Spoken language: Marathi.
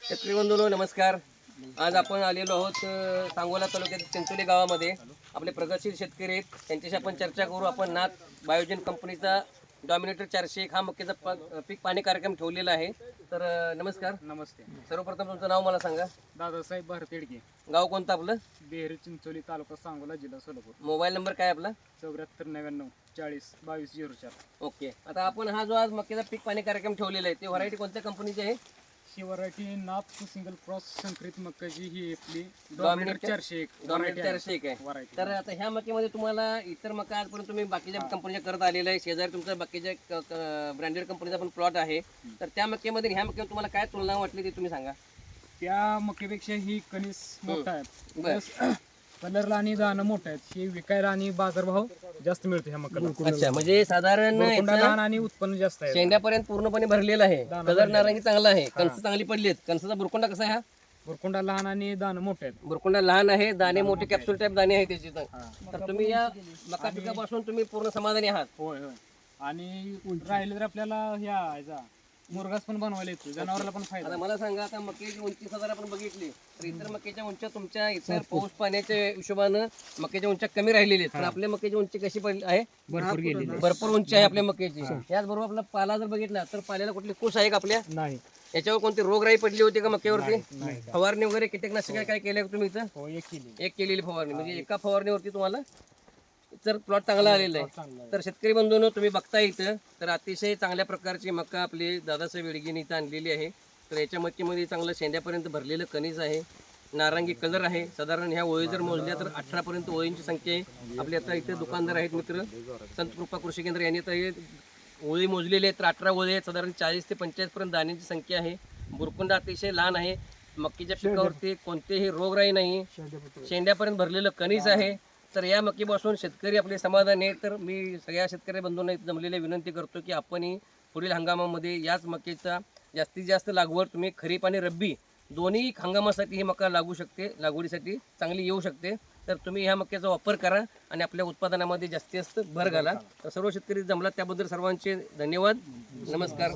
शेतकरी बंधूंनो नमस्कार. आज आपण आलेलो आहोत सांगोला तालुक्यातील चिंचोली गावामध्ये. आपले प्रगतशील शेतकरी आहेत, त्यांच्याशी आपण चर्चा करू. आपण नाथ बायोजन कंपनीचा डॉमिनेटर 401 हा मक्याचा पीक पाणी कार्यक्रम ठेवलेला आहे. तर नमस्कार. नमस्ते. सर्वप्रथम तुमचं नाव मला सांगा. दादासाहेब भारतेडके, गाव कोणतं आपलं? बेहरी चिंचोली, तालुका सांगोला, जिल्हा सोलापूर. मोबाईल नंबर काय आपला? 7499 40 2204. ओके. आता आपण हा जो आज मक्याचा पीक पाणी कार्यक्रम ठेवलेला आहे ते व्हरायटी कोणत्या कंपनीची आहे? ही व्हरायटी नाथ सिंगल क्रॉस संकरित मक्काची ही आपली डॉमिनेटर 401 डॉमिनेटर 401 आहे. व्हरायटी. तर आता ह्या मक्यामध्ये तुम्हाला इतर मका आजपर्यंत तुम्ही बाकीच्या कंपनीच्या करत आलेला आहे. शेजारी तुमचा बाकीच्या ब्रँडेड कंपनीचा पण प्लॉट आहे. तर त्या मक्यामध्ये ह्या मक्यामध्ये तुम्हाला काय तुलना वाटली ते तुम्ही सांगा. त्या मक्यापेक्षा ही कणीस मोठा आहे. बरं. कलरला आणि दाणं मोठं आहेत. ही विकायला आणि बाजारभाव जास्त मिळतो ह्या मक्याला. अच्छा, म्हणजे साधारण बुरकुंडा याचं लहान आणि उत्पन्न जास्त आहे. शेंड्यापर्यंत पूर्णपणे भरलेला आहे. कलर नारंगी चांगला आहे. कणस चांगली पडली आहेत. कणसाचा बुरकुंडा कसा आहे हा? बुरकुंडा लहान आणि दाणं मोठे आहेत. बुरकुंडा लहान आहे, दाणे मोठे कॅप्सूल टाईप दाणे आहे त्याची. तर तुम्ही या मका पिकापासून तुम्ही पूर्ण समाधानी आहात. होय होय. आणि राहिले तर आपल्याला ह्या मुरघास पण बनवायला येतो, जनावराला पण फायदा. आता मला सांगा, आता मक्याची उंची साधारण आपण बघितली तर इतर मक्याच्या उंच्या तुमच्या इतर पाऊस पाण्याच्या हिशोबानं मक्याच्या उंच्या कमी राहिलेल्या आहेत. पण आपल्या मक्याची उंची कशी आहे? भरपूर गेली भरपूर उंची आहे आपल्या मक्याची. त्याचबरोबर आपला पाला जर बघितला तर पाल्याला कुठली कुस आहे का आपल्या? नाही. याच्यावर कोणती रोगराई पडली होती का मक्यावरती? फवारणी वगैरे कीटकनाशक काय केले तुम्ही इथं? हो, एक केली. एक केलेली फवारणी, म्हणजे एका फवारणीवरती तुम्हाला तर प्लॉट चांगला आलेला आहे. तर शेतकरी बंधूंनो तुम्ही बघता इथं तर अतिशय चांगल्या प्रकारची मका आपली दादासाहेब वेडगेने इथं आणलेली आहे. तर याच्या मक्कीमध्ये चांगलं शेंड्यापर्यंत भरलेलं कणीस आहे, नारंगी कलर आहे. साधारण ह्या ओळी जर मोजल्या तर 18 पर्यंत ओळींची संख्या आहे. आपले आता इथे दुकानदार आहेत मित्र संत कृपा कृषी केंद्र यांनी आता हे ओळी मोजलेली आहेत तर 18 ओळी आहेत. साधारण 40 ते 45 पर्यंत दाण्यांची संख्या आहे. बुरकुंडा अतिशय लहान आहे. मक्कीच्या पिकावरती कोणतेही रोगराई नाही, शेंड्यापर्यंत भरलेलं कणीस आहे. तर या मक्कीपासून शेतकरी आपले समाधान आहे. तर मी सगळ्या शेतकरी बंधूंना इथे जमलेल्या विनंती करतो की आपणही पुढील हंगामामध्ये याच मक्याचा जास्तीत जास्त लागवड तुम्ही खरीप आणि रब्बी दोन्ही हंगामासाठी ही मका लागू शकते, लागवडीसाठी चांगली येऊ शकते. तर तुम्ही ह्या मक्याचा वापर करा आणि आपल्या उत्पादनामध्ये जास्तीत जास्त भर घाला. तर सर्व शेतकरी जमला त्याबद्दल सर्वांचे धन्यवाद. नमस्कार.